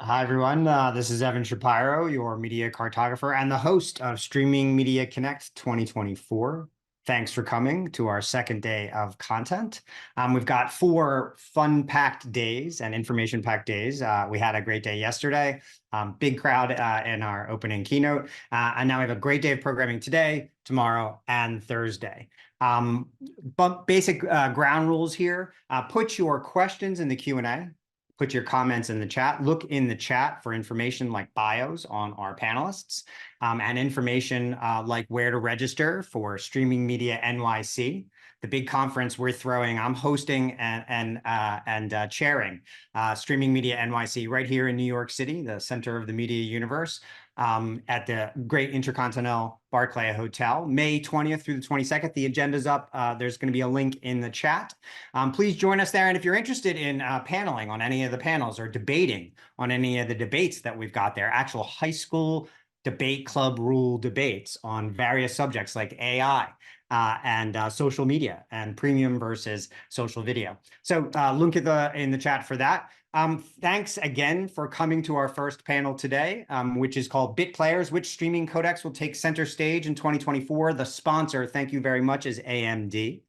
Hi, everyone. This is Evan Shapiro, your media cartographer and the host of Streaming Media Connect 2024. Thanks for coming to our second day of content. We've got 4 fun-packed days and information-packed days. We had a great day yesterday, big crowd in our opening keynote, and now we have a great day of programming today, tomorrow, and Thursday. But basic ground rules here. Put your questions in the Q&A. Put your comments in the chat. Look in the chat for information like bios on our panelists and information like where to register for Streaming Media NYC, the big conference we're throwing. I'm hosting and chairing Streaming Media NYC right here in New York City, the center of the media universe, at the great Intercontinental Barclay Hotel, May 20th through the 22nd. The agenda's up. There's going to be a link in the chat. Please join us there. And if you're interested in paneling on any of the panels or debating on any of the debates that we've got there, actual high school debate club rule debates on various subjects like AI and social media and premium versus social video. So link in the chat for that. Thanks again for coming to our first panel today, which is called Bit Players, which streaming codecs will take center stage in 2024. The sponsor, thank you very much, is AMD.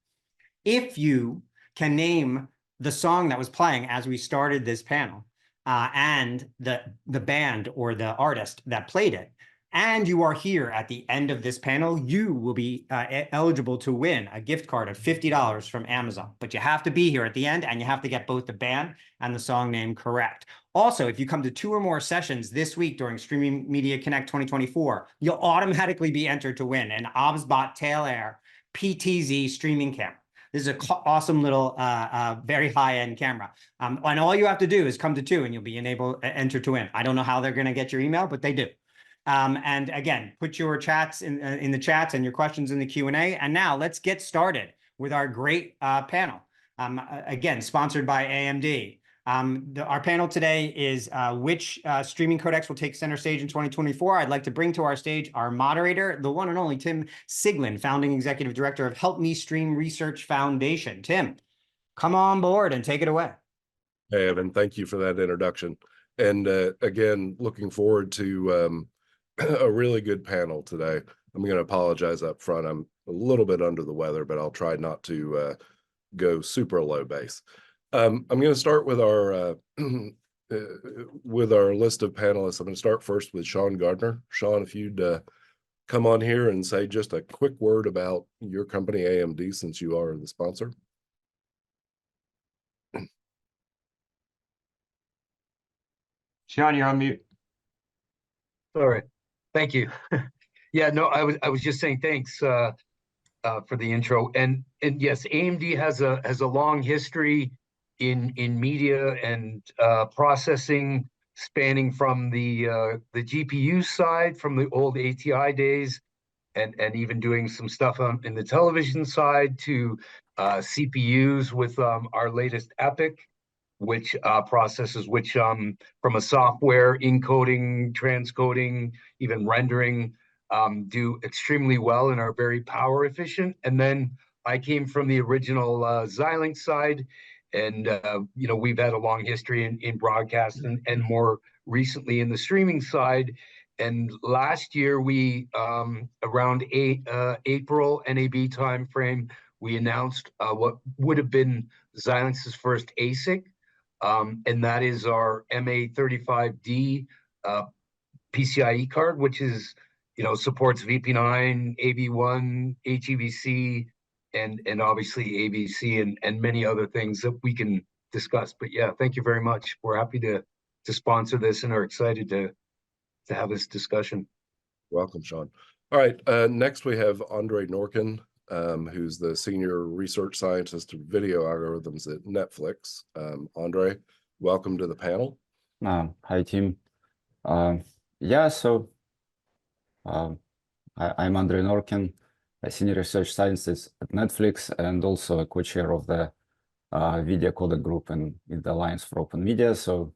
If you can name the song that was playing as we started this panel and the band or the artist that played it, and you are here at the end of this panel, you will be eligible to win a gift card of $50 from Amazon. But you have to be here at the end, and you have to get both the band and the song name correct. Also, if you come to 2 or more sessions this week during Streaming Media Connect 2024, you'll automatically be entered to win an OBSBot Tail Air PTZ streaming camera. This is an awesome little, very high-end camera. And all you have to do is come to 2, and you'll be entered to win. I don't know how they're going to get your email, but they do. And again, put your chats in the chats and your questions in the Q&A. And now let's get started with our great panel. Again, sponsored by AMD. Our panel today is which streaming codecs will take center stage in 2024. I'd like to bring to our stage our moderator, the one and only Tim Siglin, founding executive director of Help Me Stream Research Foundation. Tim, come on board and take it away. Hey, Evan, thank you for that introduction. And again, looking forward to a really good panel today. I'm going to apologize up front. I'm a little bit under the weather, but I'll try not to go super low base. I'm going to start with our list of panelists. I'm going to start first with Sean Gardner. Sean, if you'd come on here and say just a quick word about your company, AMD, since you are the sponsor. Sean, you're on mute. All right. Thank you. Yeah, no, I was just saying thanks for the intro. And yes, AMD has a long history in media and processing, spanning from the GPU side from the old ATI days, and even doing some stuff in the television side to CPUs with our latest EPIC, which processes from a software encoding, transcoding, even rendering, do extremely well and are very power efficient. And then I came from the original Xilinx side, and we've had a long history in broadcast and more recently in the streaming side. And last year we around April NAB timeframe, we announced what would have been Xilinx's first ASIC. And that is our MA35D PCIe card, which is, supports VP9, AV1, HEVC, and obviously AVC and many other things that we can discuss. But yeah, thank you very much. We're happy to sponsor this and are excited to have this discussion. Welcome, Sean. All right, next we have Andre Norkin, who's the senior research scientist of video algorithms at Netflix. Andre, welcome to the panel. Hi, team. I'm Andre Norkin, a senior research scientist at Netflix and also a co-chair of the Video Codec group in the Alliance for Open Media. So,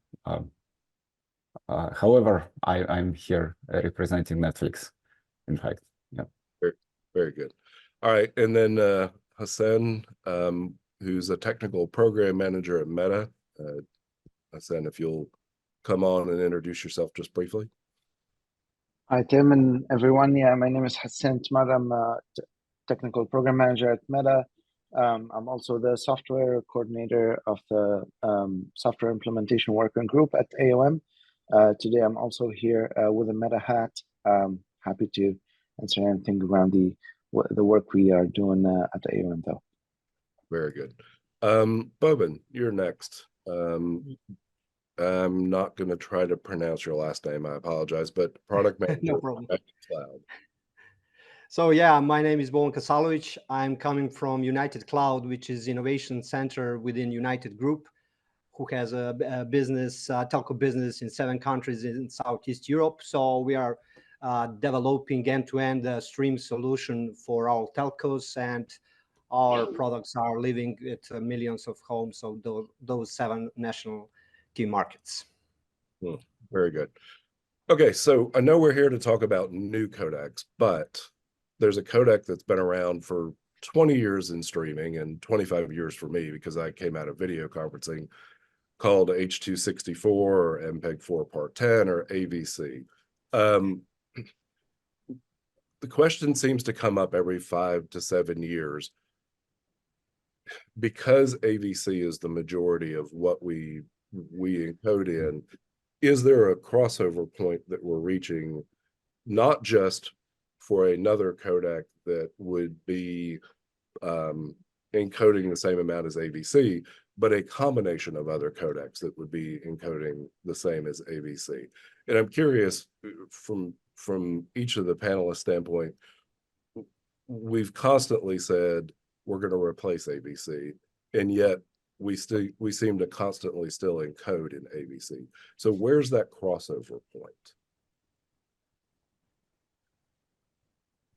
however, I'm here representing Netflix, in fact. Yeah. Very, very good. All right, and then Hassan, who's a technical program manager at Meta. Hassan, if you'll come on and introduce yourself just briefly? Hi, Tim and everyone. Yeah, my name is Hassan Tmar. I'm a technical program manager at Meta. I'm also the software coordinator of the software implementation working group at AOM. Today, I'm also here with a Meta hat. Happy to answer anything around the work we are doing at AOM, though. Very good. Bobin, you're next. I'm not going to try to pronounce your last name. I apologize, but product manager. No problem. at Cloud. So yeah, my name is Bojan Kasalovic. I'm coming from United Cloud, which is innovation center within United Group, who has a business, telco business in 7 countries in Southeast Europe. So we are developing end-to-end stream solution for our telcos, and our products are living at millions of homes. So those 7 national key markets. Very good. Okay, so I know we're here to talk about new codecs, but there's a codec that's been around for 20 years in streaming and 25 years for me, because I came out of video conferencing, called H.264 or MPEG-4 Part 10 or AVC. The question seems to come up every 5 to 7 years. Because AVC is the majority of what we encode in, is there a crossover point that we're reaching, not just for another codec that would be encoding the same amount as AVC, but a combination of other codecs that would be encoding the same as AVC? And I'm curious, from each of the panelists' standpoint, we've constantly said we're going to replace AVC, and yet we seem to constantly still encode in AVC. So where's that crossover point?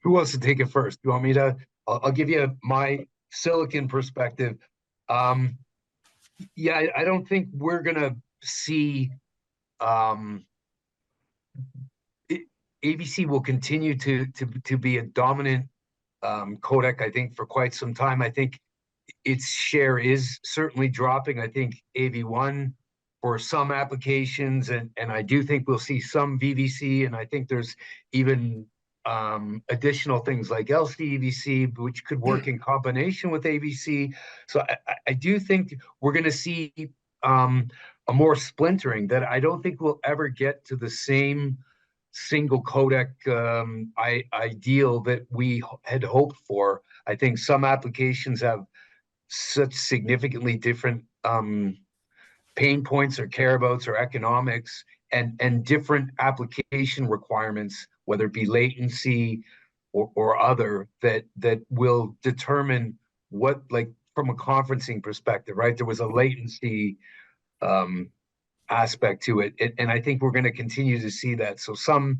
Who wants to take it first? You want me to? I'll give you my silicon perspective. Yeah, I don't think we're gonna see AVC will continue to be a dominant codec, I think, for quite some time. I think its share is certainly dropping. I think AV1 for some applications, and I do think we'll see some VVC, and I think there's even additional things like LCEVC, which could work in combination with AVC. So I do think we're going to see a more splintering, that I don't think we'll ever get to the same single codec ideal that we had hoped for. I think some applications have such significantly different pain points or care abouts or economics, and different application requirements, whether it be latency or other, that will determine what, like from a conferencing perspective, right? There was a latency aspect to it, and I think we're going to continue to see that. So some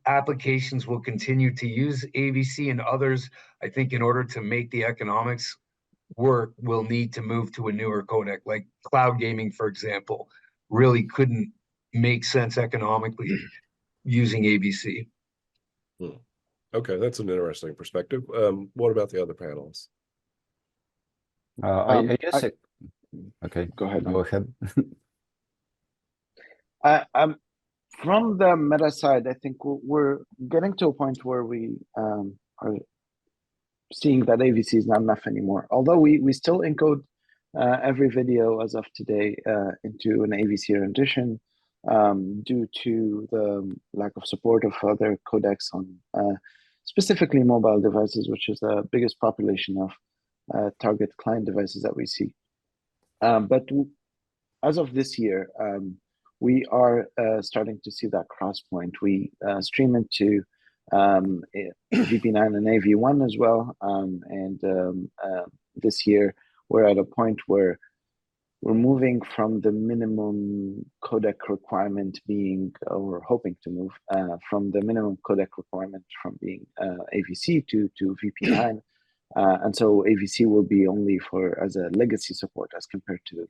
applications will continue to use AVC, and others, I think, in order to make the economics work, will need to move to a newer codec. Like cloud gaming, for example, really couldn't make sense economically using AVC. Okay, that's an interesting perspective. What about the other panelists? I guess okay, Go ahead. Go ahead. From the Meta side, I think we're getting to a point where we are seeing that AVC is not enough anymore. Although we still encode every video as of today into an AVC rendition, due to the lack of support of other codecs on specifically mobile devices, which is the biggest population of target client devices that we see. But as of this year, we are starting to see that cross point. We stream into VP9 and AV1 as well, and this year we're at a point where we're moving from the minimum codec requirement being, or hoping to move from the minimum codec requirement from being AVC to VP9, and so AVC will be only as a legacy support as compared to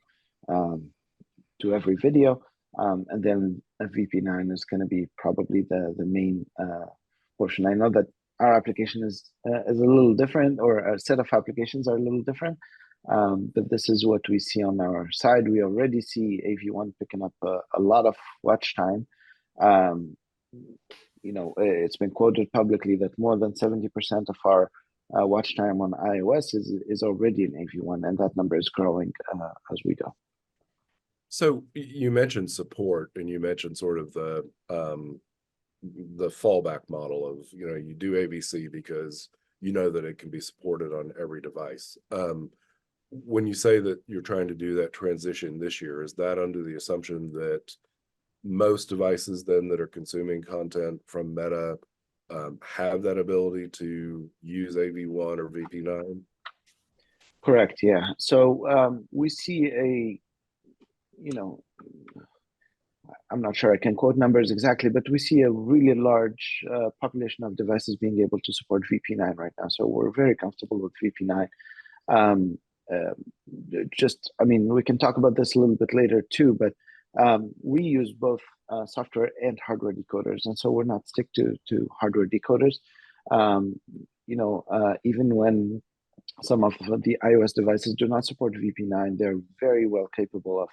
every video, and then a VP9 is going to be probably the main portion. I know that our application is a little different, or a set of applications are a little different. But this is what we see on our side. We already see AV1 picking up a lot of watch time. You know, it's been quoted publicly that more than 70% of our watch time on iOS is already in AV1, and that number is growing as we go. So you mentioned support, and you mentioned sort of the fallback model of, you know, you do AVC because you know that it can be supported on every device. When you say that you're trying to do that transition this year, is that under the assumption that most devices then that are consuming content from Meta have that ability to use AV1 or VP9? Correct, yeah. So we see a, you know, I'm not sure I can quote numbers exactly, but we see a really large population of devices being able to support VP9 right now. So we're very comfortable with VP9. I mean, we can talk about this a little bit later too, but we use both software and hardware decoders, and so we're not stick to hardware decoders. You know, even when some of the iOS devices do not support VP9, they're very well capable of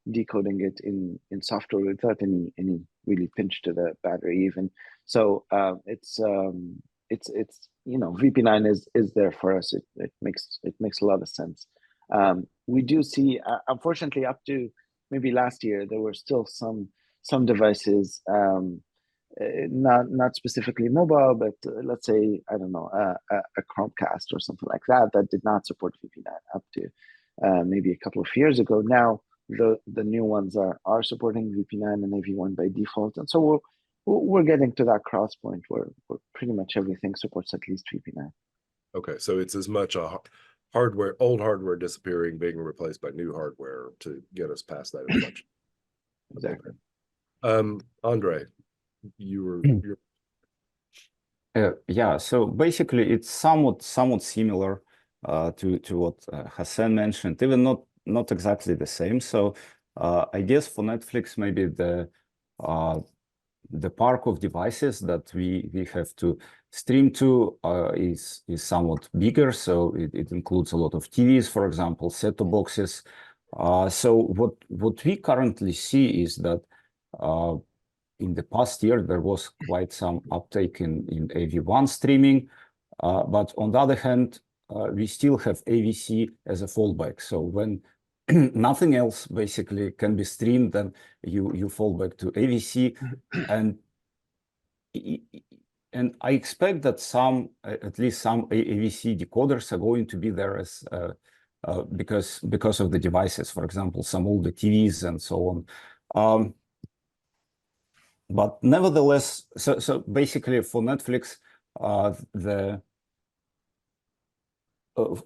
decoding it in software without any really pinch to the battery even. So it's you know, VP9 is there for us. It makes a lot of sense. We do see, unfortunately, up to maybe last year, there were still some devices, not specifically mobile, but let's say, I don't know, a Chromecast or something like that did not support VP9 up to maybe a couple of years ago. Now the new ones are supporting VP9 and AV1 by default, and so we're getting to that cross point where pretty much everything supports at least VP9. Okay, so it's as much a old hardware disappearing, being replaced by new hardware to get us past that inflection. Exactly. Andre, you're yeah, so basically it's somewhat similar to what Hassan mentioned, even not exactly the same. So I guess for Netflix, maybe the park of devices that we have to stream to is somewhat bigger. So it includes a lot of TVs, for example, set-top boxes. So what we currently see is that in the past year, there was quite some uptake in AV1 streaming. But on the other hand, we still have AVC as a fallback. So when nothing else basically can be streamed, then you fall back to AVC. And I expect that at least some AVC decoders are going to be there as because of the devices, for example, some older TVs and so on. But nevertheless, so basically for Netflix,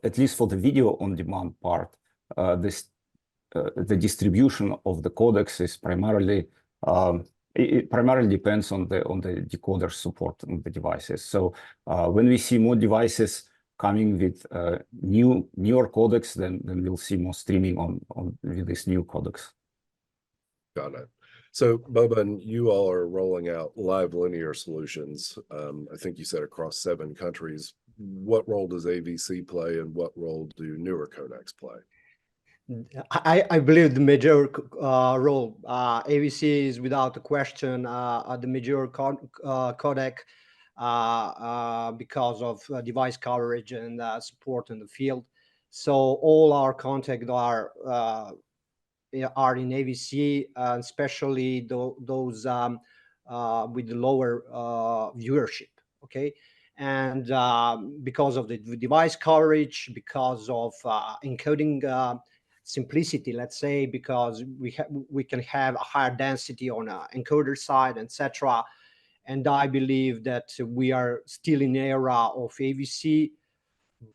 at least for the video on demand part, the distribution of the codecs is primarily it primarily depends on the decoder support on the devices. So when we see more devices coming with newer codecs, then we'll see more streaming on with these new codecs. Got it. So Boban, you all are rolling out live linear solutions. I think you said across 7 countries. What role does AVC play, and what role do newer codecs play? I believe the major role, AVC is without a question the major codec because of device coverage and support in the field. So all our content are in AVC, especially those with the lower viewership. Okay. And because of the device coverage, because of encoding simplicity, let's say, because we can have a higher density on encoder side, etc. And I believe that we are still in an era of AVC,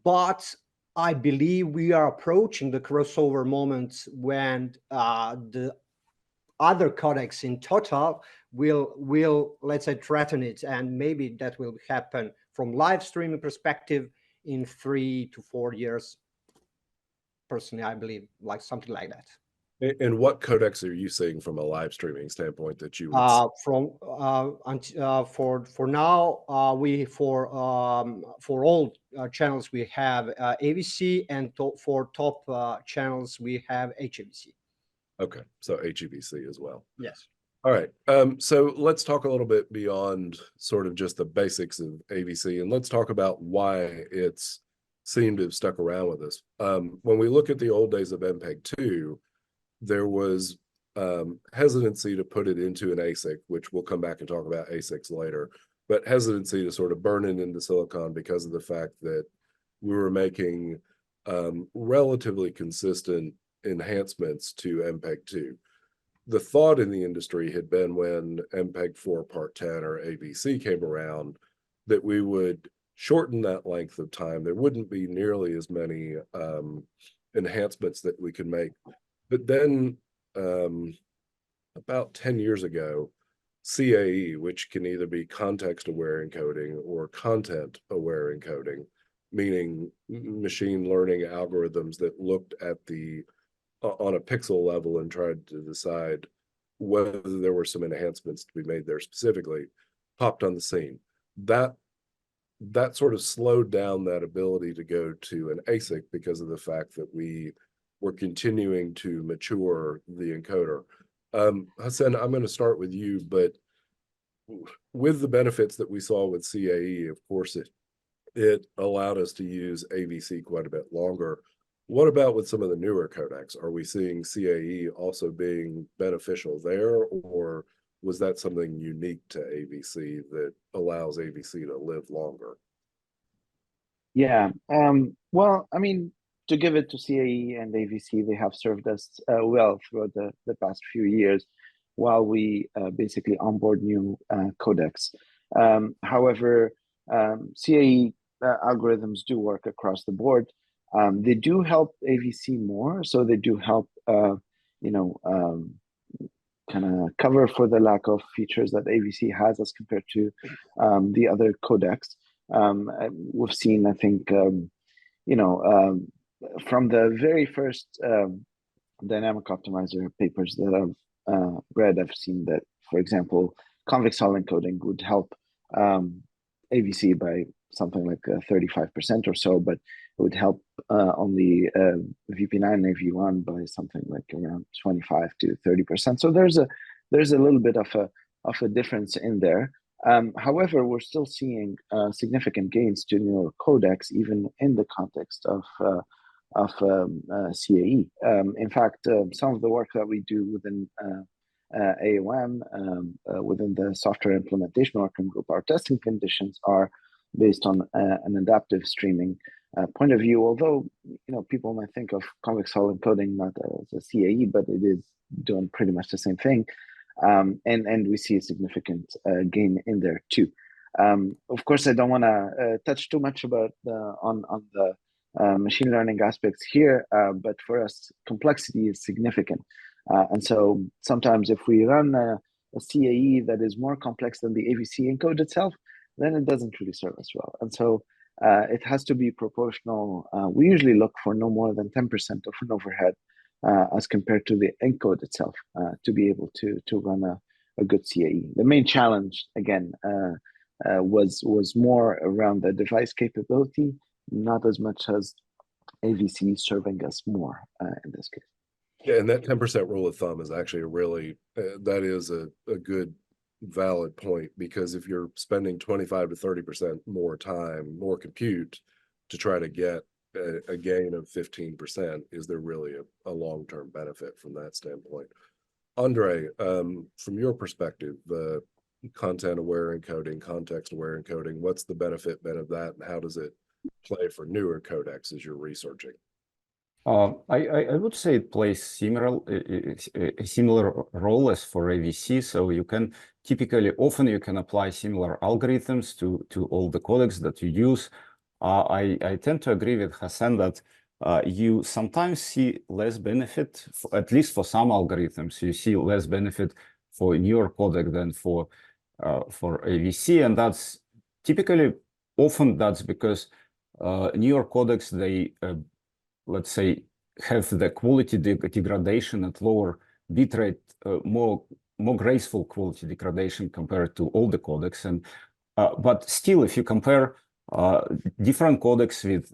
but I believe we are approaching the crossover moment when the other codecs in total will let's say threaten it, and maybe that will happen from live streaming perspective in 3 to 4 years. Personally, I believe like something like that. And what codecs are you seeing from a live streaming standpoint that you would For now, we for all channels we have AVC, and for top channels we have HEVC. Okay, so HEVC as well. Yes. All right. So let's talk a little bit beyond sort of just the basics of AVC, and let's talk about why it's seemed to have stuck around with us. When we look at the old days of MPEG-2, there was hesitancy to put it into an ASIC, which we'll come back and talk about ASICs later, but hesitancy to sort of burn it into silicon because of the fact that we were making relatively consistent enhancements to MPEG-2. The thought in the industry had been when MPEG-4 Part 10 or AVC came around that we would shorten that length of time. There wouldn't be nearly as many enhancements that we could make. But then about 10 years ago, CAE, which can either be context-aware encoding or content-aware encoding, meaning machine learning algorithms that looked at the on a pixel level and tried to decide whether there were some enhancements to be made there specifically, popped on the scene. That sort of slowed down that ability to go to an ASIC because of the fact that we were continuing to mature the encoder. Hassan, I'm going to start with you, but with the benefits that we saw with CAE, of course, it allowed us to use AVC quite a bit longer. What about with some of the newer codecs? Are we seeing CAE also being beneficial there, or was that something unique to AVC that allows AVC to live longer? Yeah. Well, I mean, to give it to CAE and AVC, they have served us well throughout the past few years while we basically onboard new codecs. However, CAE algorithms do work across the board. They do help AVC more, so they do help, kind of cover for the lack of features that AVC has as compared to the other codecs. We've seen, I think, from the very first dynamic optimizer papers that I've read, I've seen that, for example, convex hull encoding would help AVC by something like 35% or so, but it would help only VP9 and AV1 by something like around 25 to 30%. So there's a little bit of a difference in there. However, we're still seeing significant gains to newer codecs, even in the context of CAE. In fact, some of the work that we do within AOM, within the software implementation working group, our testing conditions are based on an adaptive streaming point of view. Although people might think of convex hull encoding not as a CAE, but it is doing pretty much the same thing. And we see a significant gain in there too. Of course, I don't want to touch too much about on the machine learning aspects here, but for us, complexity is significant. And so sometimes if we run a CAE that is more complex than the AVC encode itself, then it doesn't really serve us well. And so it has to be proportional. We usually look for no more than 10% of an overhead as compared to the encode itself to be able to run a good CAE. The main challenge, again, was more around the device capability, not as much as AVC serving us more in this case. Yeah, and that 10% rule of thumb is actually a really, that is a good valid point, because if you're spending 25 to 30% more time, more compute to try to get a gain of 15%, is there really a long-term benefit from that standpoint? Andre, from your perspective, the content-aware encoding, context-aware encoding, what's the benefit been of that, and how does it play for newer codecs as you're researching? I would say it plays a similar role as for AVC. So you can often you can apply similar algorithms to all the codecs that you use. I tend to agree with Hassan that you sometimes see less benefit, at least for some algorithms. You see less benefit for newer codec than for AVC, and that's typically often that's because newer codecs, they let's say have the quality degradation at lower bitrate, more graceful quality degradation compared to older codecs. And but still, if you compare different codecs with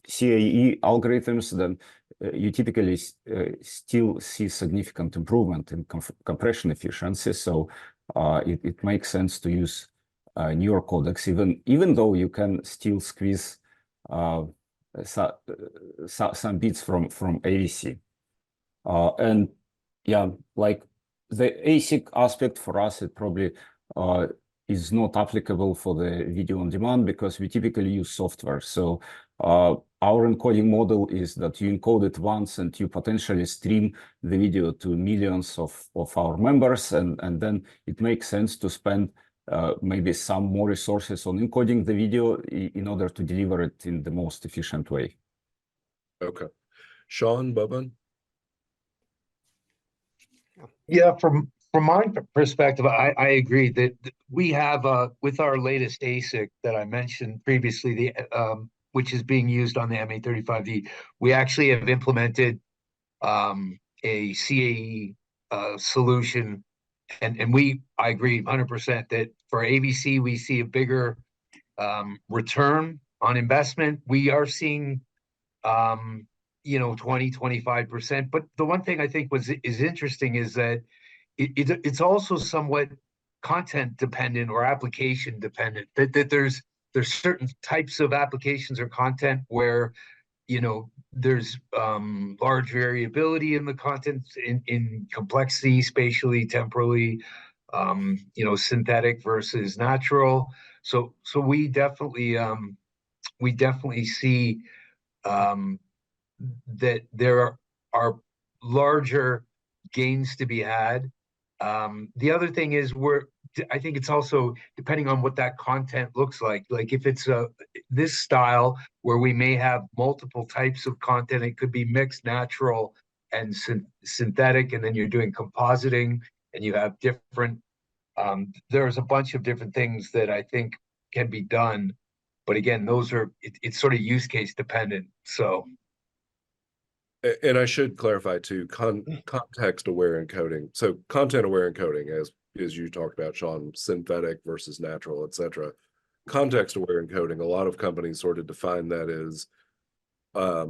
CAE algorithms, then you typically still see significant improvement in compression efficiency. So it makes sense to use newer codecs, even though you can still squeeze some bits from AVC. And yeah, like the ASIC aspect for us, it probably is not applicable for the video on demand because we typically use software. So our encoding model is that you encode it once and you potentially stream the video to millions of our members, and then it makes sense to spend maybe some more resources on encoding the video in order to deliver it in the most efficient way. Okay. Sean, Boban? Yeah, from my perspective, I agree that we have with our latest ASIC that I mentioned previously, the which is being used on the MA35D, we actually have implemented a CAE solution, and I agree 100% that for AVC we see a bigger return on investment. We are seeing 20-25%. But the one thing I think is interesting is that it's also somewhat content dependent or application dependent. That there's certain types of applications or content where there's large variability in the content in complexity, spatially, temporally, synthetic versus natural. So we definitely see that there are larger gains to be had. The other thing is I think it's also depending on what that content looks like. Like if it's this style where we may have multiple types of content, it could be mixed natural and synthetic, and then you're doing compositing and you have different, there's a bunch of different things that I think can be done. But again, it's sort of use case dependent. So. And I should clarify too, context-aware encoding. So content-aware encoding, as you talked about, Sean, synthetic versus natural, et cetera. Context-aware encoding, a lot of companies sort of define that as, I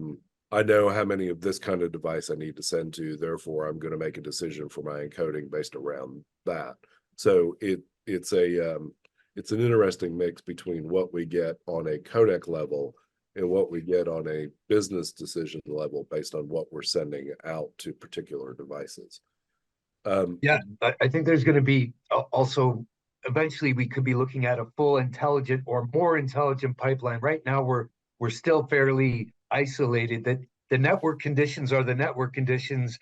know how many of this kind of device I need to send to, therefore I'm going to make a decision for my encoding based around that. So it's an interesting mix between what we get on a codec level and what we get on a business decision level based on what we're sending out to particular devices. Yeah, I think there's going to be also, eventually we could be looking at a full intelligent or more intelligent pipeline. Right now we're still fairly isolated, that the network conditions are the network conditions,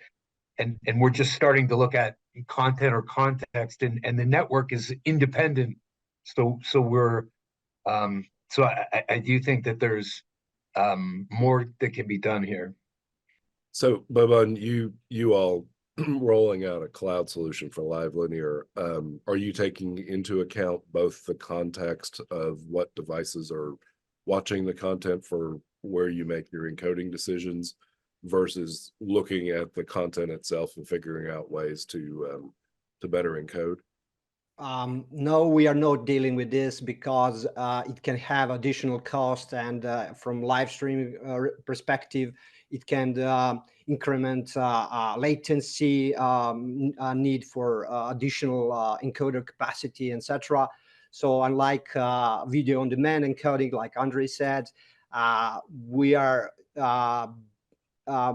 and we're just starting to look at content or context, and the network is independent. So we're so I do think that there's more that can be done here. So Boban, you all rolling out a cloud solution for live linear, are you taking into account both the context of what devices are watching the content for where you make your encoding decisions versus looking at the content itself and figuring out ways to better encode? No, we are not dealing with this because it can have additional cost, and from live streaming perspective, it can increment latency, need for additional encoder capacity, etc. So unlike video on demand encoding, like Andre said, we are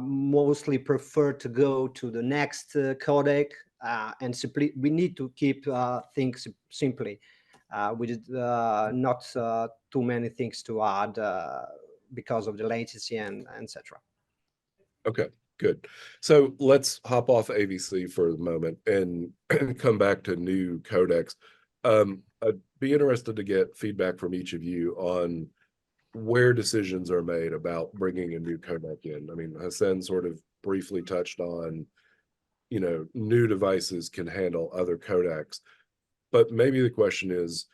mostly prefer to go to the next codec, and simply we need to keep things simply with not too many things to add because of the latency and etc. Okay, good. So let's hop off AVC for the moment and come back to new codecs. I'd be interested to get feedback from each of you on where decisions are made about bringing a new codec in. I mean, Hassan sort of briefly touched on, new devices can handle other codecs, but maybe the question is,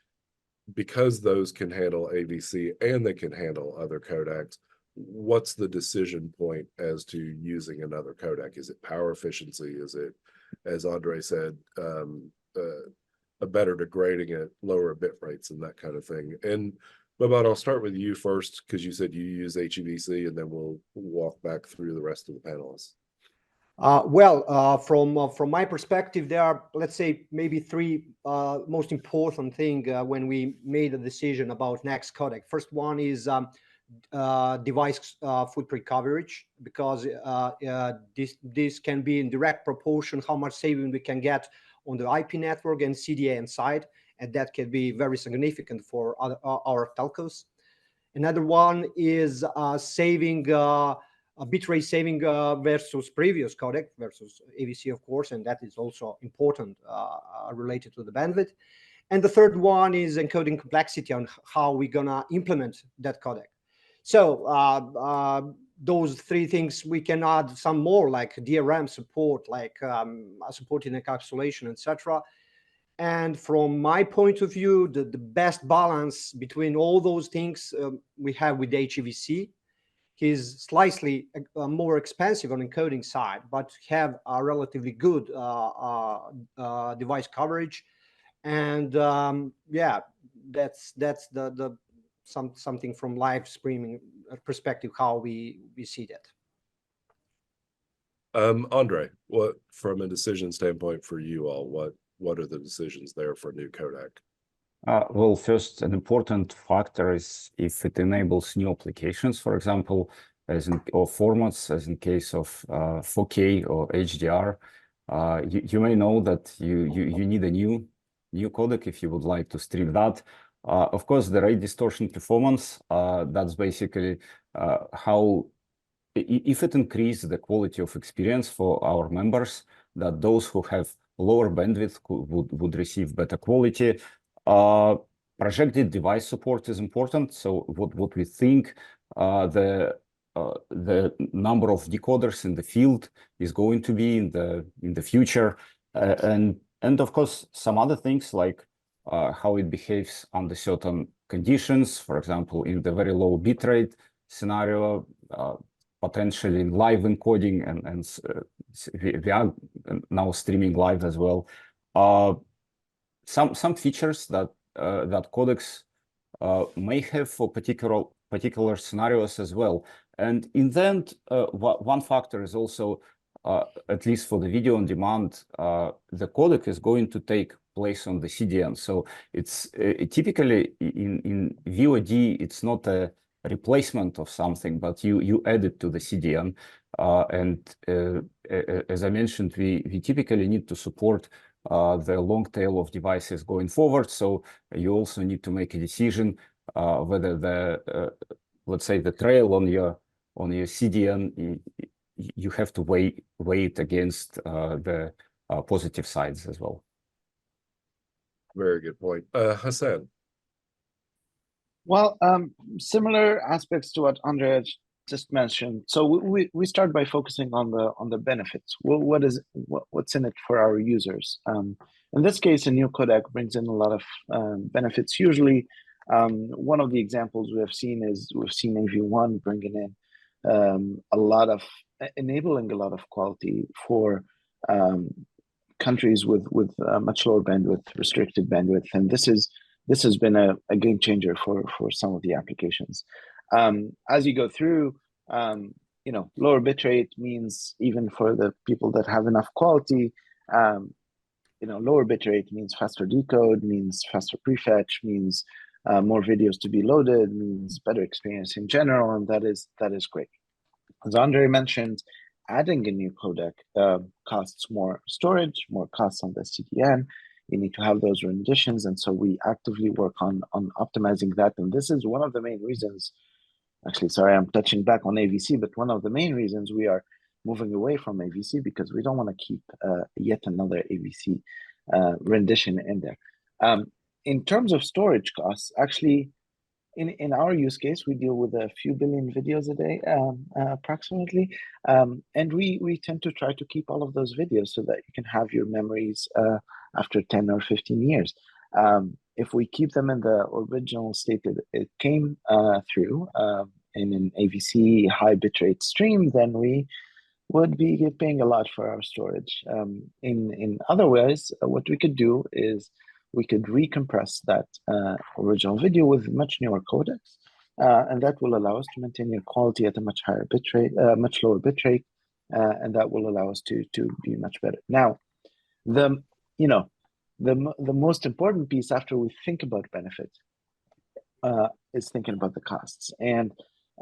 because those can handle AVC and they can handle other codecs, what's the decision point as to using another codec? Is it power efficiency? Is it, as Andre said, a better degrading at lower bit rates and that kind of thing? And Boban, I'll start with you first, because you said you use HEVC, and then we'll walk back through the rest of the panelists. From my perspective, there are, let's say, maybe three most important thing when we made a decision about next codec. First one is device footprint coverage, because this can be in direct proportion how much saving we can get on the IP network and CDN side, and that can be very significant for our telcos. Another one is saving a bitrate saving versus previous codec versus AVC, of course, and that is also important related to the bandwidth. And the third one is encoding complexity on how we're gonna implement that codec. So those three things, we can add some more, like DRM support, like supporting encapsulation, etc. And from my point of view, the best balance between all those things we have with HEVC. He's slightly more expensive on encoding side, but have a relatively good device coverage. And yeah, that's the something from live streaming perspective how we see that. Andre, what, from a decision standpoint for you all, what are the decisions there for new codec? Well, first, an important factor is if it enables new applications, for example, or formats, as in case of 4K or HDR. You may know that you need a new codec if you would like to stream that. Of course, the rate distortion performance, that's basically how, if it increases the quality of experience for our members, that those who have lower bandwidth would receive better quality. Projected device support is important. So what we think the number of decoders in the field is going to be in the future, and of course some other things like how it behaves under certain conditions. For example, in the very low bitrate scenario, potentially in live encoding, and we are now streaming live as well. Some features that codecs may have for particular scenarios as well. And in the end, one factor is also, at least for the video on demand, the codec is going to take place on the CDN. So it's typically in VOD, it's not a replacement of something, but you add it to the CDN. And as I mentioned, we typically need to support the long tail of devices going forward. So you also need to make a decision whether the let's say the trail on your CDN, you have to weigh it against the positive sides as well. Very good point. Hassan. Well, similar aspects to what Andre just mentioned. So we start by focusing on the benefits. What's in it for our users? In this case, a new codec brings in a lot of benefits. Usually, one of the examples we've seen AV1 bringing in enabling a lot of quality for countries with much lower bandwidth, restricted bandwidth, and this has been a game changer for some of the applications. As you go through, lower bitrate means, even for the people that have enough quality, lower bitrate means faster decode, means faster prefetch, means more videos to be loaded, means better experience in general, and that is great. As Andre mentioned, adding a new codec costs more storage, more costs on the CDN. You need to have those renditions, and so we actively work on optimizing that. And this is one of the main reasons. Actually, sorry, I'm touching back on AVC, but one of the main reasons we are moving away from AVC, because we don't want to keep yet another AVC rendition in there. In terms of storage costs, actually, in our use case, we deal with a few billion videos a day, approximately, and we tend to try to keep all of those videos so that you can have your memories after 10 or 15 years. If we keep them in the original state that it came through, in an AVC high bitrate stream, then we would be paying a lot for our storage. In other ways, what we could do is we could recompress that original video with much newer codecs, and that will allow us to maintain your quality at a much higher bitrate, much lower bitrate, and that will allow us to be much better. Now, the most important piece after we think about benefits is thinking about the costs. And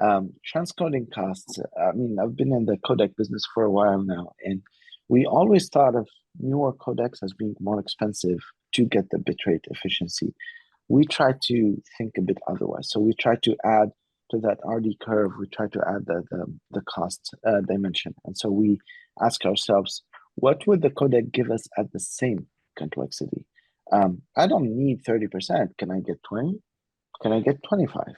transcoding costs, I mean, I've been in the codec business for a while now, and we always thought of newer codecs as being more expensive to get the bitrate efficiency. We try to think a bit otherwise. So we try to add to that RD curve, we try to add the cost dimension. And so we ask ourselves, what would the codec give us at the same complexity? I don't need 30%. Can I get 20? Can I get 25?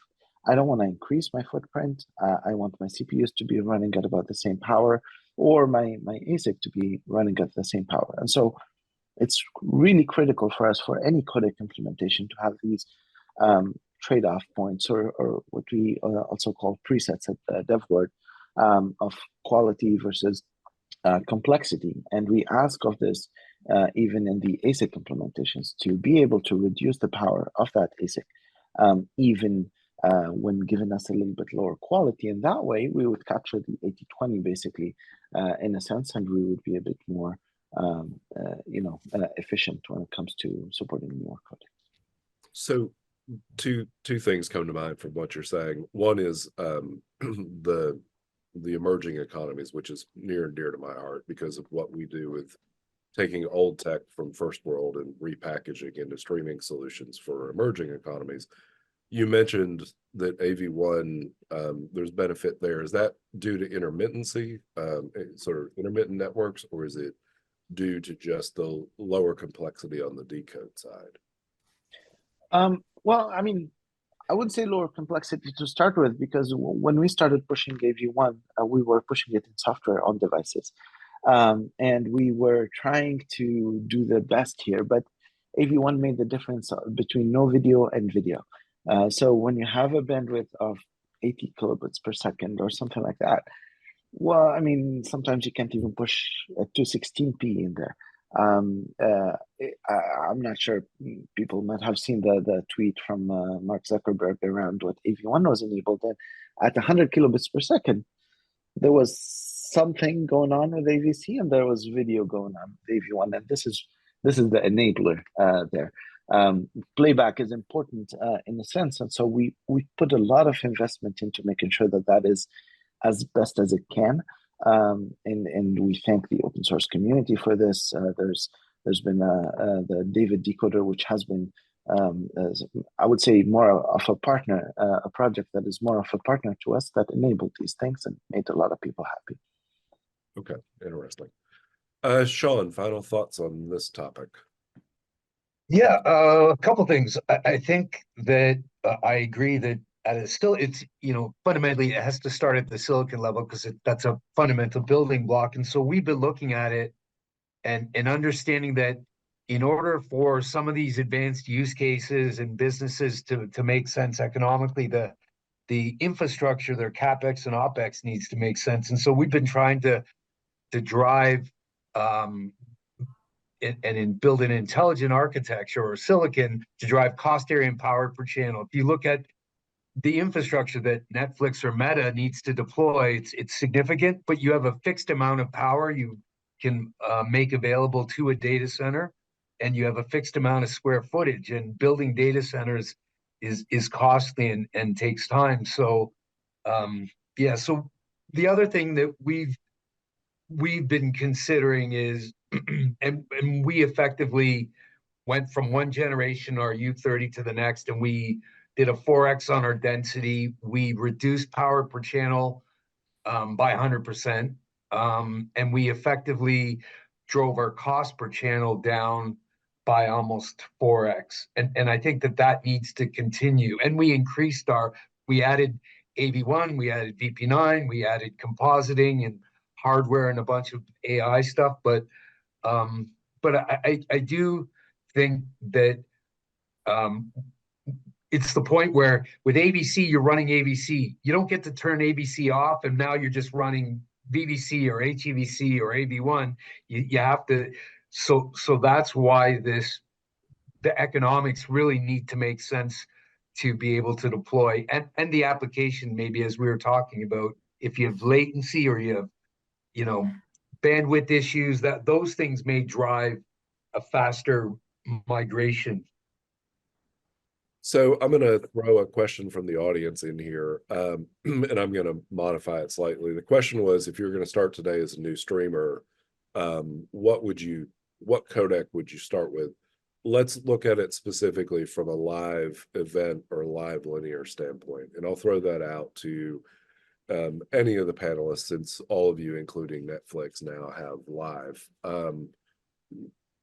I don't want to increase my footprint. I want my CPUs to be running at about the same power, or my ASIC to be running at the same power. And so it's really critical for us for any codec implementation to have these trade-off points, or what we also call presets at the dev word, of quality versus complexity. And we ask of this even in the ASIC implementations to be able to reduce the power of that ASIC, even when giving us a little bit lower quality. And that way we would capture the 80-20 basically, in a sense, and we would be a bit more efficient when it comes to supporting more codecs. So two things come to mind from what you're saying. One is the emerging economies, which is near and dear to my heart because of what we do with taking old tech from first world and repackaging into streaming solutions for emerging economies. You mentioned that AV1, there's benefit there. Is that due to intermittency, sort of intermittent networks, or is it due to just the lower complexity on the decode side? Well, I mean, I would say lower complexity to start with, because when we started pushing AV1, we were pushing it in software on devices. And we were trying to do the best here, but AV1 made the difference between no video and video. So when you have a bandwidth of 80 kilobits per second or something like that, well, I mean, sometimes you can't even push a 216p in there. I'm not sure, people might have seen the tweet from Mark Zuckerberg around what AV1 was enabled in. At 100 kilobits per second, there was something going on with AVC, and there was video going on with AV1, and this is the enabler there. Playback is important in a sense, and so we put a lot of investment into making sure that is as best as it can, and we thank the open source community for this. There's been the David decoder, which has been I would say more of a partner, a project that is more of a partner to us, that enabled these things and made a lot of people happy. Okay, interesting. Sean, final thoughts on this topic? Yeah, a couple things. I think that I agree that it's fundamentally it has to start at the silicon level, because that's a fundamental building block. And so we've been looking at it and understanding that in order for some of these advanced use cases and businesses to make sense economically, the infrastructure, their CapEx and OpEx needs to make sense. And so we've been trying to drive and build an intelligent architecture or silicon to drive cost, area, and power per channel. If you look at the infrastructure that Netflix or Meta needs to deploy, it's significant, but you have a fixed amount of power you can make available to a data center, and you have a fixed amount of square footage, and building data centers is costly and takes time. So so the other thing that we've been considering is and we effectively went from one generation, our U30, to the next, and we did a 4x on our density. We reduced power per channel by 100%, and we effectively drove our cost per channel down by almost 4x. And I think that needs to continue. And we added AV1, we added VP9, we added compositing and hardware and a bunch of AI stuff. But I do think that it's the point where with AVC, you're running AVC. You don't get to turn AVC off, and now you're just running VVC or HEVC or AV1. You have to, so that's why the economics really need to make sense to be able to deploy, and the application, maybe as we were talking about, if you have latency or you have, bandwidth issues, that those things may drive a faster migration. So I'm going to throw a question from the audience in here, and I'm going to modify it slightly. The question was, if you're going to start today as a new streamer, what codec would you start with? Let's look at it specifically from a live event or live linear standpoint. And I'll throw that out to any of the panelists, since all of you, including Netflix, now have live.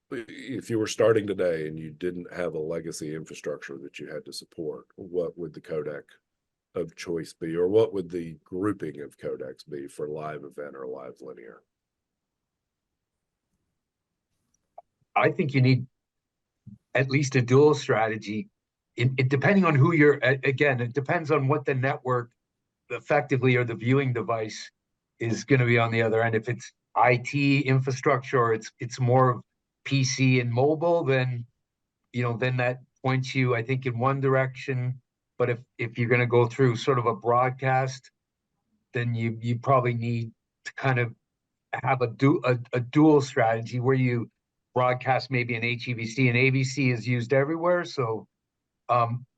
If you were starting today and you didn't have a legacy infrastructure that you had to support, what would the codec of choice be, or what would the grouping of codecs be for live event or live linear? I think you need at least a dual strategy. It depending on who you're, again, it depends on what the network effectively or the viewing device is going to be on the other end. If it's IT infrastructure or it's more PC and mobile, then then that points you, I think, in one direction. But if you're going to go through sort of a broadcast, then you probably need to kind of have a dual strategy where you broadcast maybe an HEVC, and AVC is used everywhere. So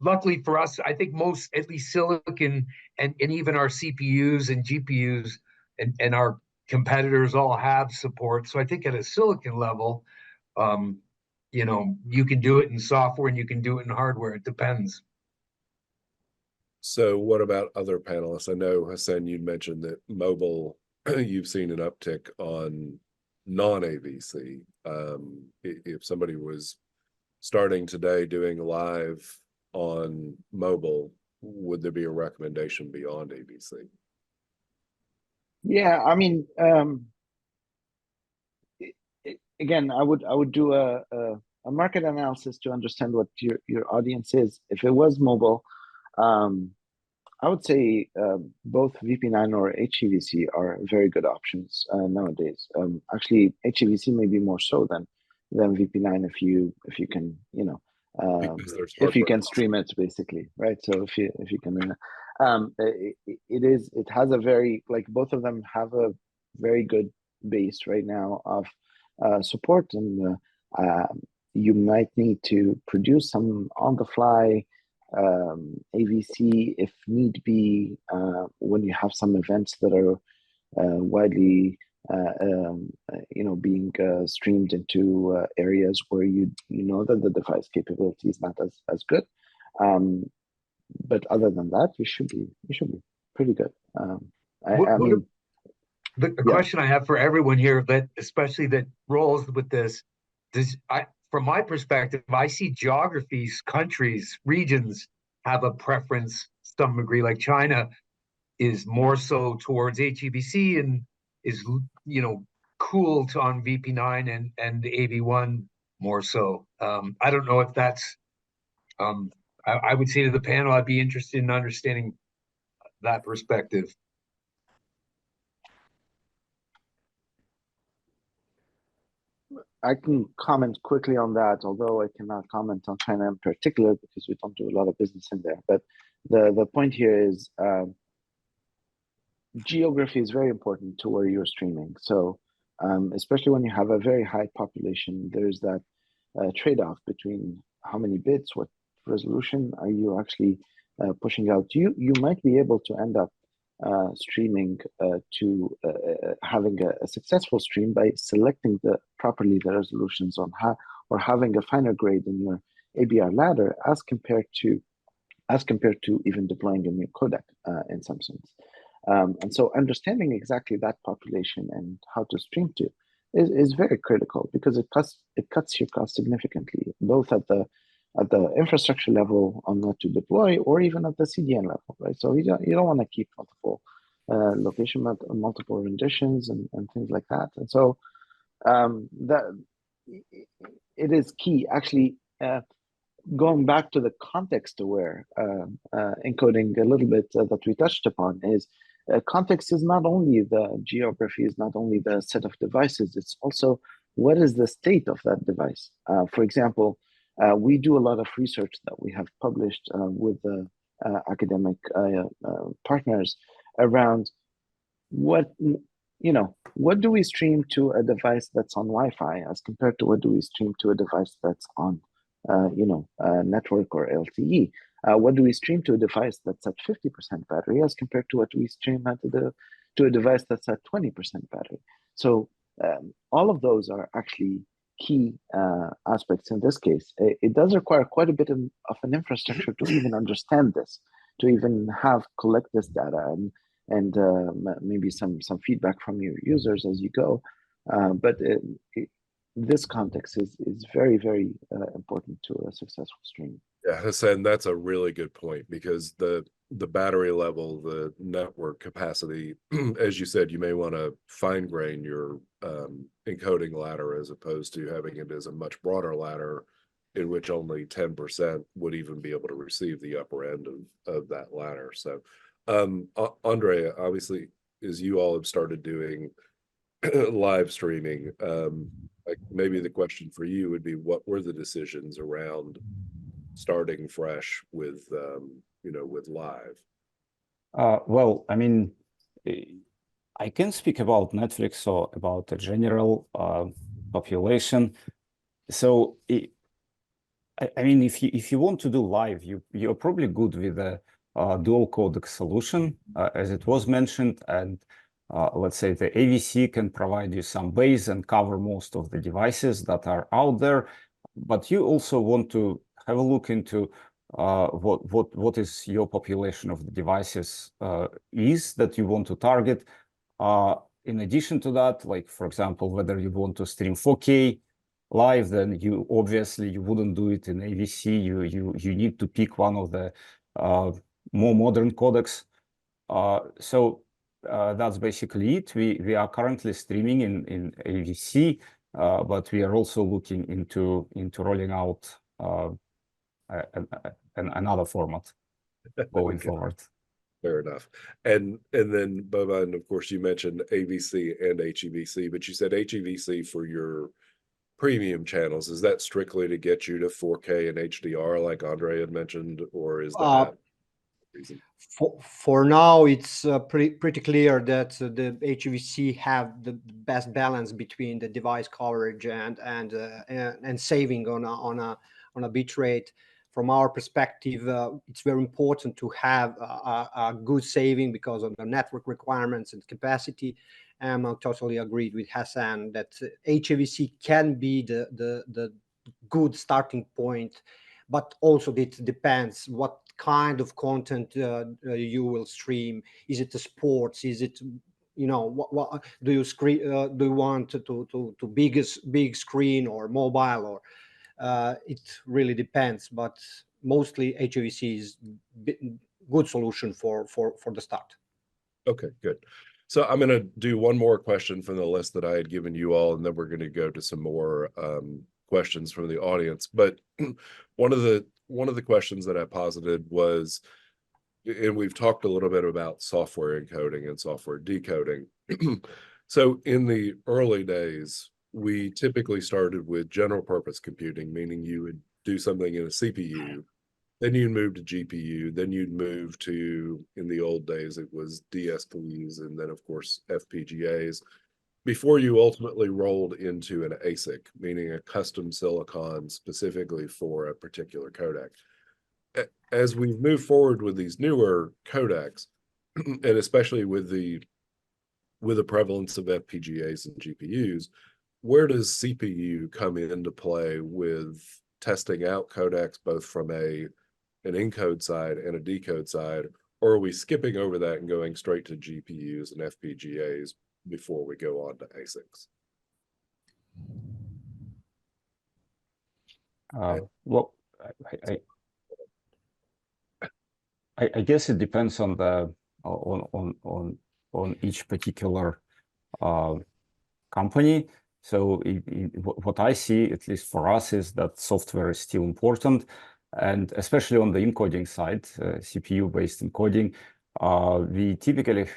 luckily for us, I think most, at least silicon and even our CPUs and GPUs and our competitors all have support. So I think at a silicon level, you can do it in software and you can do it in hardware. It depends. So what about other panelists? I know, Hassan, you mentioned that mobile, you've seen an uptick on non-AVC. If somebody was starting today doing live on mobile, would there be a recommendation beyond AVC? Yeah, I mean, again, I would do a market analysis to understand what your audience is. If it was mobile, I would say both VP9 or HEVC are very good options nowadays. Actually, HEVC may be more so than VP9 if you can if you can stream it, basically, right? So if you can, it has a very, like, both of them have a very good base right now of support, and you might need to produce some on the fly AVC if need be, when you have some events that are widely being streamed into areas where you know that the device capability is not as good. But other than that, you should be pretty good. The question I have for everyone here, that especially that rolls with this, from my perspective, I see geographies, countries, regions have a preference to some degree. Like China is more so towards HEVC and is cooled on VP9 and AV1 more so. I don't know if that's. I would say to the panel, I'd be interested in understanding that perspective. I can comment quickly on that, although I cannot comment on China in particular because we don't do a lot of business in there. But the point here is geography is very important to where you're streaming. So especially when you have a very high population, there's that trade-off between how many bits, what resolution are you actually pushing out. You might be able to end up streaming to having a successful stream by selecting properly the resolutions on or having a finer grade in your ABR ladder as compared to even deploying a new codec in some sense. And so understanding exactly that population and how to stream to is very critical, because it cuts your cost significantly, both at the infrastructure level on what to deploy, or even at the CDN level, right? So you don't want to keep multiple location, multiple renditions and things like that. And so that it is key. Actually, going back to the context-aware encoding a little bit that we touched upon is context is not only the geography, is not only the set of devices, it's also what is the state of that device. For example, we do a lot of research that we have published with academic partners around what do we stream to a device that's on Wi-Fi as compared to what do we stream to a device that's on network or LTE? What do we stream to a device that's at 50% battery as compared to what we stream to a device that's at 20% battery? So all of those are actually key aspects in this case. It does require quite a bit of an infrastructure to even understand this, to even collect this data and maybe some feedback from your users as you go. But this context is very, very important to a successful stream. Yeah, Hassan, that's a really good point, because the battery level, the network capacity, as you said, you may want to fine grain your encoding ladder as opposed to having it as a much broader ladder in which only 10% would even be able to receive the upper end of that ladder. So Andre, obviously, as you all have started doing live streaming, maybe the question for you would be, what were the decisions around starting fresh with with live? Well, I mean, I can speak about Netflix or about the general population. So I mean, if you want to do live, you're probably good with a dual codec solution, as it was mentioned, and let's say the AVC can provide you some base and cover most of the devices that are out there, but you also want to have a look into what is your population of the devices is that you want to target. In addition to that, like for example, whether you want to stream 4K live, then you obviously wouldn't do it in AVC. You need to pick one of the more modern codecs. So that's basically it. We are currently streaming in AVC, but we are also looking into rolling out another format going forward. Fair enough. And then Boban, of course, you mentioned AVC and HEVC, but you said HEVC for your premium channels. Is that strictly to get you to 4K and HDR like Andre had mentioned, or is that reason? For now, it's pretty clear that the HEVC have the best balance between the device coverage and saving on a bit rate. From our perspective, it's very important to have a good saving because of the network requirements and capacity. And I totally agreed with Hassan that HEVC can be the good starting point, but also it depends what kind of content you will stream. Is it the sports? Is it, what do you do you want to big screen or mobile, or it really depends, but mostly HEVC is good solution for the start. Okay, good. So I'm going to do one more question from the list that I had given you all, and then we're going to go to some more questions from the audience. But one of the questions that I posited was, and we've talked a little bit about software encoding and software decoding. So in the early days, we typically started with general purpose computing, meaning you would do something in a CPU, then you'd move to GPU, then you'd move to, in the old days, it was DSPs, and then of course FPGAs, before you ultimately rolled into an ASIC, meaning a custom silicon specifically for a particular codec. As we move forward with these newer codecs, and especially with the prevalence of FPGAs and GPUs, where does CPU come into play with testing out codecs, both from an encode side and a decode side, or are we skipping over that and going straight to GPUs and FPGAs before we go on to ASICs? Well, I guess it depends on the on each particular company. So what I see, at least for us, is that software is still important. And especially on the encoding side, CPU-based encoding, we typically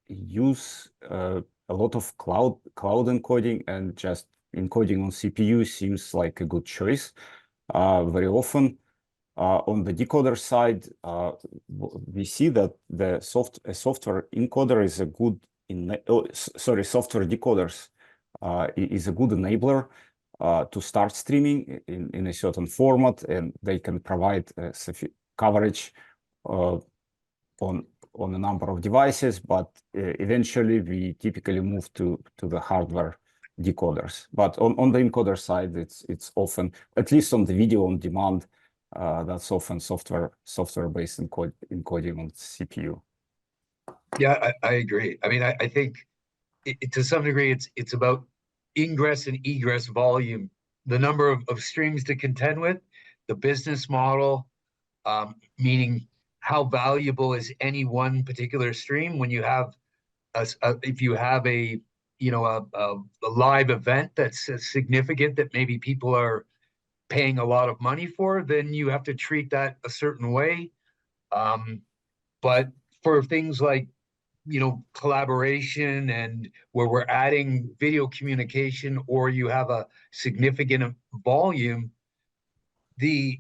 use a lot of cloud encoding, and just encoding on CPU seems like a good choice very often. On the decoder side, we see that the software encoder is a good software decoders is a good enabler to start streaming in a certain format, and they can provide coverage on a number of devices, but eventually we typically move to the hardware decoders. But on the encoder side, it's often, at least on the video on demand, that's often software-based encoding on CPU. Yeah, I agree. I mean, I think to some degree it's about ingress and egress volume, the number of streams to contend with, the business model, meaning how valuable is any one particular stream when you have if you have a live event that's significant that maybe people are paying a lot of money for, then you have to treat that a certain way. But for things like collaboration and where we're adding video communication, or you have a significant volume, the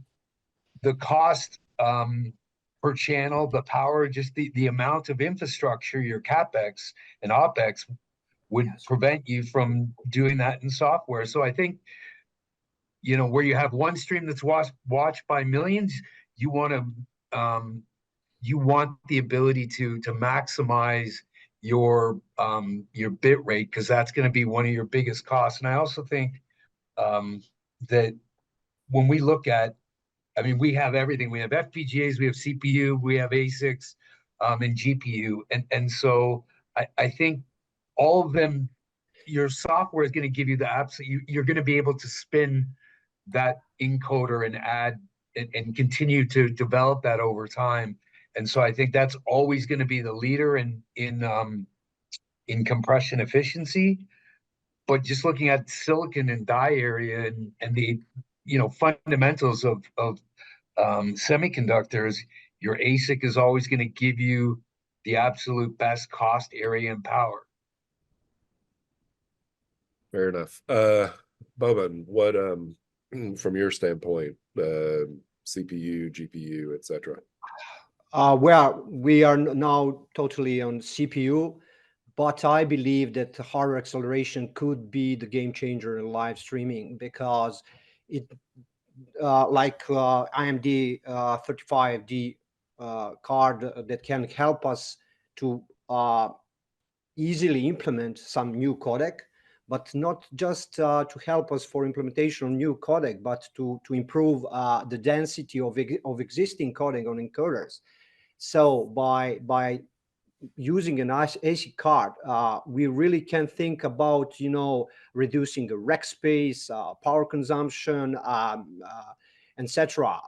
cost per channel, the power, just the amount of infrastructure, your CapEx and OpEx would prevent you from doing that in software. So I think, where you have one stream that's watched by millions, you want the ability to maximize your bit rate, because that's going to be one of your biggest costs. And I also think that when we look at, I mean, we have everything. We have FPGAs, we have CPU, we have ASICs, and GPU. And so I think all of them, your software is going to give you the absolute, you're going to be able to spin that encoder and add and continue to develop that over time. And so I think that's always going to be the leader in compression efficiency. But just looking at silicon and die area and the fundamentals of semiconductors, your ASIC is always going to give you the absolute best cost, area, and power. Fair enough. Boban, what from your standpoint, CPU, GPU, etc.? Well, we are now totally on CPU, but I believe that hardware acceleration could be the game changer in live streaming, because it, like AMD 35D card that can help us to easily implement some new codec, but not just to help us for implementation of new codec, but to improve the density of existing codec on encoders. So by using an ASIC card, we really can think about reducing the rack space, power consumption, etc.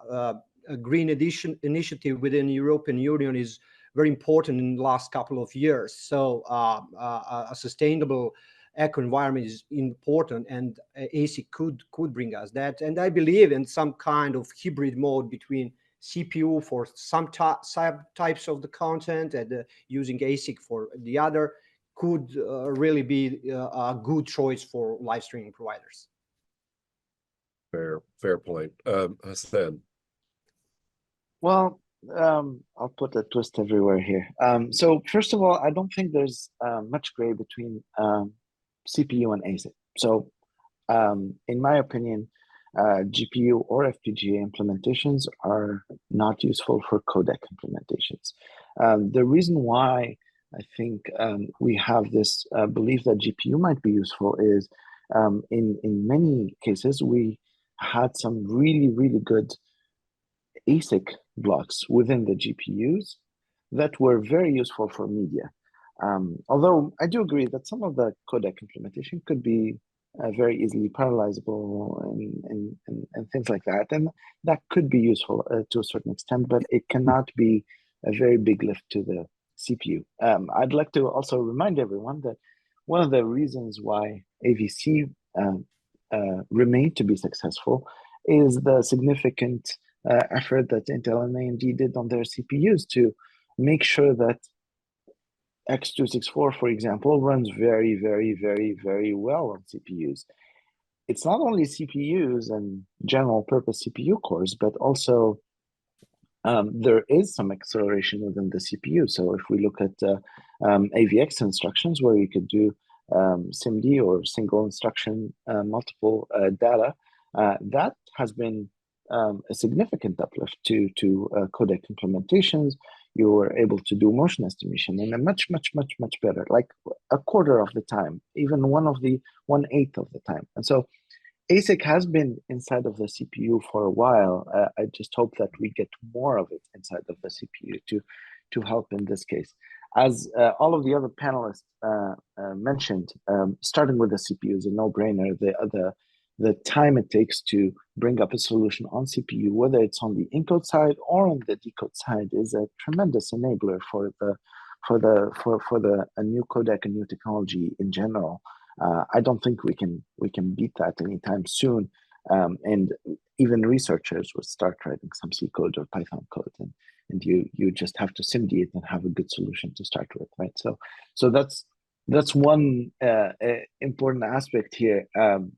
A green initiative within the European Union is very important in the last couple of years. So a sustainable eco environment is important, and ASIC could bring us that. And I believe in some kind of hybrid mode between CPU for some types of the content and using ASIC for the other could really be a good choice for live streaming providers. Fair point. Hassan. Well, I'll put a twist everywhere here. So first of all, I don't think there's much gray between CPU and ASIC. So in my opinion, GPU or FPGA implementations are not useful for codec implementations. The reason why I think we have this belief that GPU might be useful is in many cases, we had some really, really good ASIC blocks within the GPUs that were very useful for media. Although I do agree that some of the codec implementation could be very easily parallelizable and things like that. And that could be useful to a certain extent, but it cannot be a very big lift to the CPU. I'd like to also remind everyone that one of the reasons why AVC remained to be successful is the significant effort that Intel and AMD did on their CPUs to make sure that X264, for example, runs very, very, very, very well on CPUs. It's not only CPUs and general purpose CPU cores, but also there is some acceleration within the CPU. So if we look at AVX instructions where you could do SIMD or single instruction multiple data, that has been a significant uplift to codec implementations. You were able to do motion estimation in a much better, like a quarter of the time, even 1/8 of the time. And so ASIC has been inside of the CPU for a while. I just hope that we get more of it inside of the CPU to help in this case. As all of the other panelists mentioned, starting with the CPU is a no-brainer. The time it takes to bring up a solution on CPU, whether it's on the encode side or on the decode side, is a tremendous enabler for a new codec and new technology in general. I don't think we can beat that anytime soon. And even researchers would start writing some C code or Python code, and you just have to SIMD it and have a good solution to start with, right? So that's one important aspect here.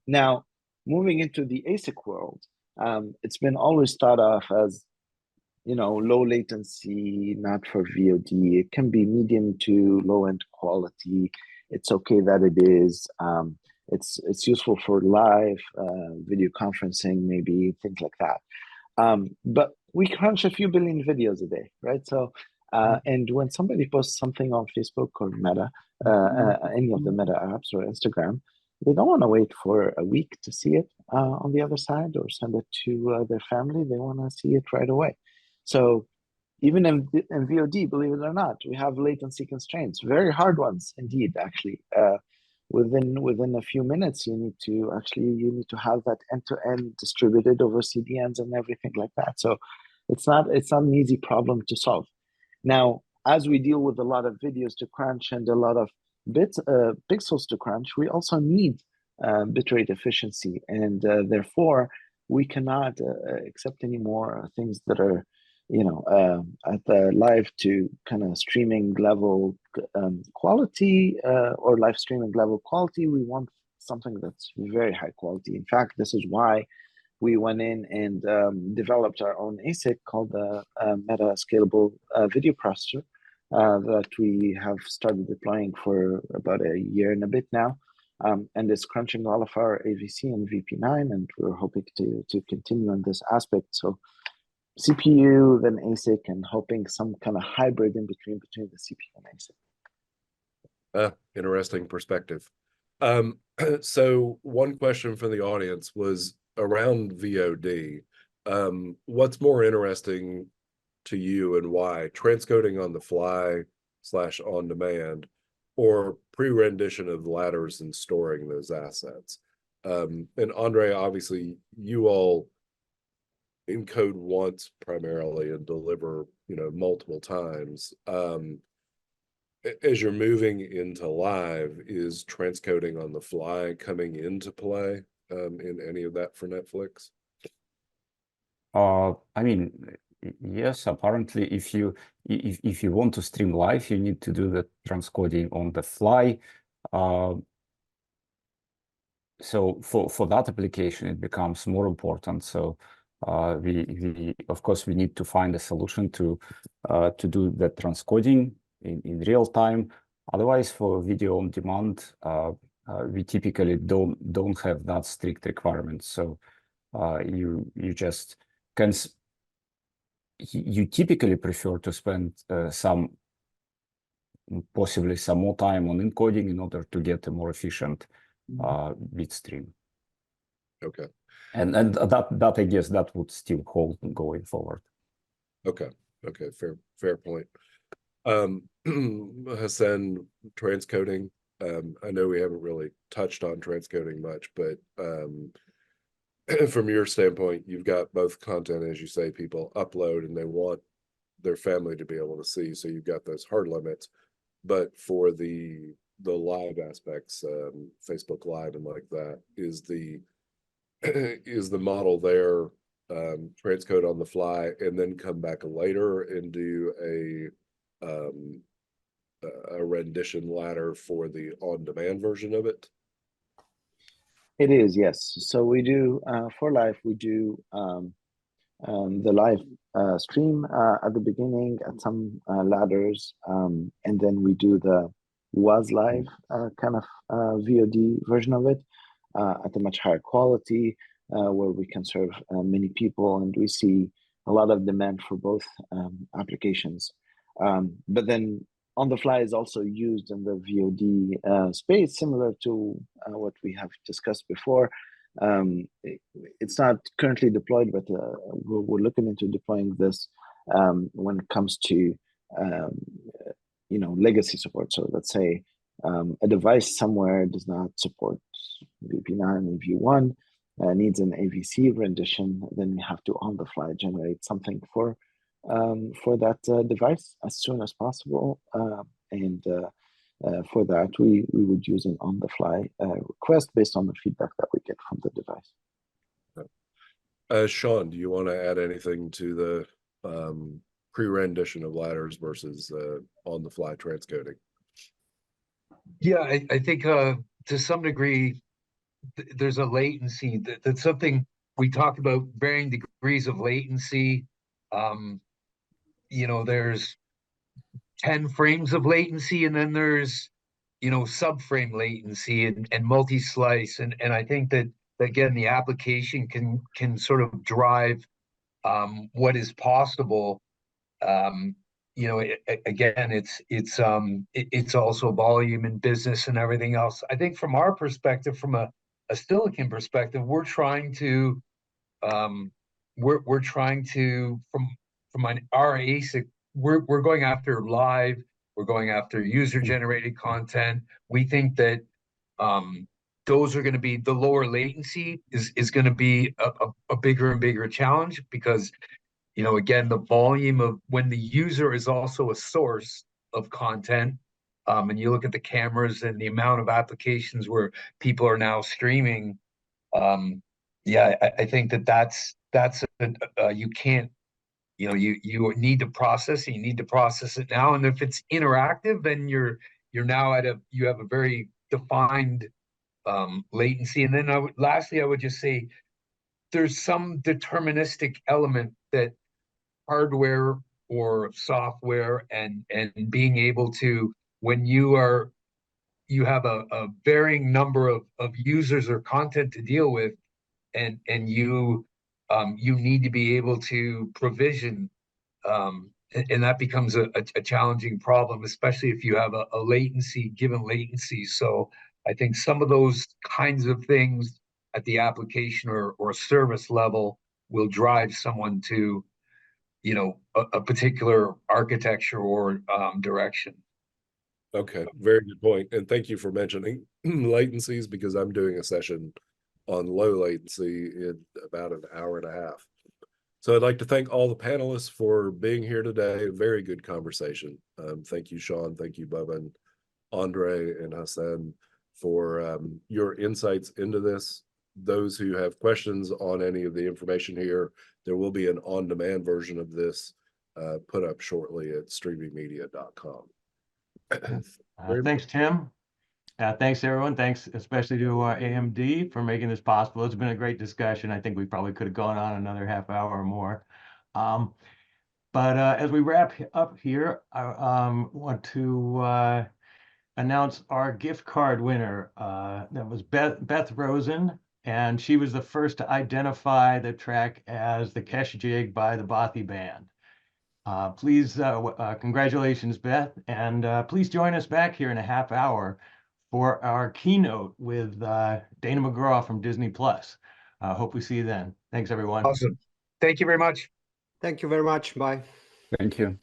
Now, moving into the ASIC world, it's been always thought of as, low latency, not for VOD. It can be medium to low end quality. It's okay that it is. It's useful for live video conferencing, maybe things like that. But we crunch a few billion videos a day, right? So, and when somebody posts something on Facebook or Meta, any of the Meta apps or Instagram, they don't want to wait for a week to see it on the other side or send it to their family. They want to see it right away. So even in VOD, believe it or not, we have latency constraints, very hard ones indeed, actually. Within a few minutes, you need to have that end-to-end distributed over CDNs and everything like that. So it's not an easy problem to solve. Now, as we deal with a lot of videos to crunch and a lot of pixels to crunch, we also need bitrate efficiency, and therefore we cannot accept any more things that are at the live to kind of streaming level quality or live streaming level quality. We want something that's very high quality. In fact, this is why we went in and developed our own ASIC called the Meta Scalable Video Processor that we have started deploying for about a year and a bit now. And it's crunching all of our AVC and VP9, and we're hoping to continue in this aspect. So CPU, then ASIC, and hoping some kind of hybrid in between the CPU and ASIC. Interesting perspective. So one question from the audience was around VOD. What's more interesting to you and why? Transcoding on the fly / on demand, or pre-rendition of ladders and storing those assets? And Andre, obviously, you all encode once primarily and deliver, multiple times. As you're moving into live, is transcoding on the fly coming into play in any of that for Netflix? I mean, yes, apparently if you want to stream live, you need to do the transcoding on the fly. So for that application, it becomes more important. So we of course we need to find a solution to do the transcoding in real time. Otherwise, for video on demand, we typically don't have that strict requirement. So you just can. You typically prefer to spend possibly some more time on encoding in order to get a more efficient bit stream. Okay. And that I guess that would still hold going forward. Okay. Fair point. Hassan, transcoding. I know we haven't really touched on transcoding much, but from your standpoint, you've got both content, as you say, people upload and they want their family to be able to see. So you've got those hard limits, but for the live aspects, Facebook Live and like that, is the is the model there, transcode on the fly and then come back later and do a rendition ladder for the on-demand version of it? It is, yes. So we do, for live, we do the live stream at the beginning at some ladders, and then we do the was live kind of VOD version of it at a much higher quality, where we can serve many people, and we see a lot of demand for both applications. But then on the fly is also used in the VOD space, similar to what we have discussed before. It's not currently deployed, but we're looking into deploying this when it comes to legacy support. So let's say a device somewhere does not support VP9 and AV1, needs an AVC rendition, then we have to on the fly generate something for that device as soon as possible, and for that we would use an on the fly request based on the feedback that we get from the device. Sean, do you want to add anything to the pre-rendition of ladders versus on the fly transcoding? Yeah, I think to some degree there's a latency that's something we talked about, varying degrees of latency. There's 10 frames of latency, and then there's subframe latency and multi-slice, and I think that again the application can sort of drive what is possible. Again, it's also volume and business and everything else. I think from our perspective, from a Silicon perspective, we're trying to from our ASIC, we're going after live, we're going after user-generated content. We think that those are going to be, the lower latency is going to be a bigger and bigger challenge, because again, the volume of when the user is also a source of content, and you look at the cameras and the amount of applications where people are now streaming, I think that's you can't, you need to process it, you need to process it now. And if it's interactive, then you're now you have a very defined latency. And then lastly, I would just say there's some deterministic element that hardware or software and being able to, when you have a varying number of users or content to deal with, and you need to be able to provision, and that becomes a challenging problem, especially if you have a given latency. So I think some of those kinds of things at the application or service level will drive someone to a particular architecture or direction. Okay, very good point. And thank you for mentioning latencies, because I'm doing a session on low latency in about an hour and a half. So I'd like to thank all the panelists for being here today. A very good conversation. Thank you, Sean. Thank you, Bubba, and Andre, and Hassan for your insights into this. Those who have questions on any of the information here, there will be an on-demand version of this put up shortly at streamingmedia.com. Thanks, Tim. Thanks, everyone. Thanks especially to AMD for making this possible. It's been a great discussion. I think we probably could have gone on another half hour or more. But as we wrap up here, I want to announce our gift card winner. That was Beth Rosen, and she was the first to identify the track as the Kesh Jig by the Bothy Band. Please, congratulations, Beth, and please join us back here in a half hour for our keynote with Dana McGraw from Disney+. Hope we see you then. Thanks, everyone. Awesome. Thank you very much. Thank you very much. Bye. Thank you.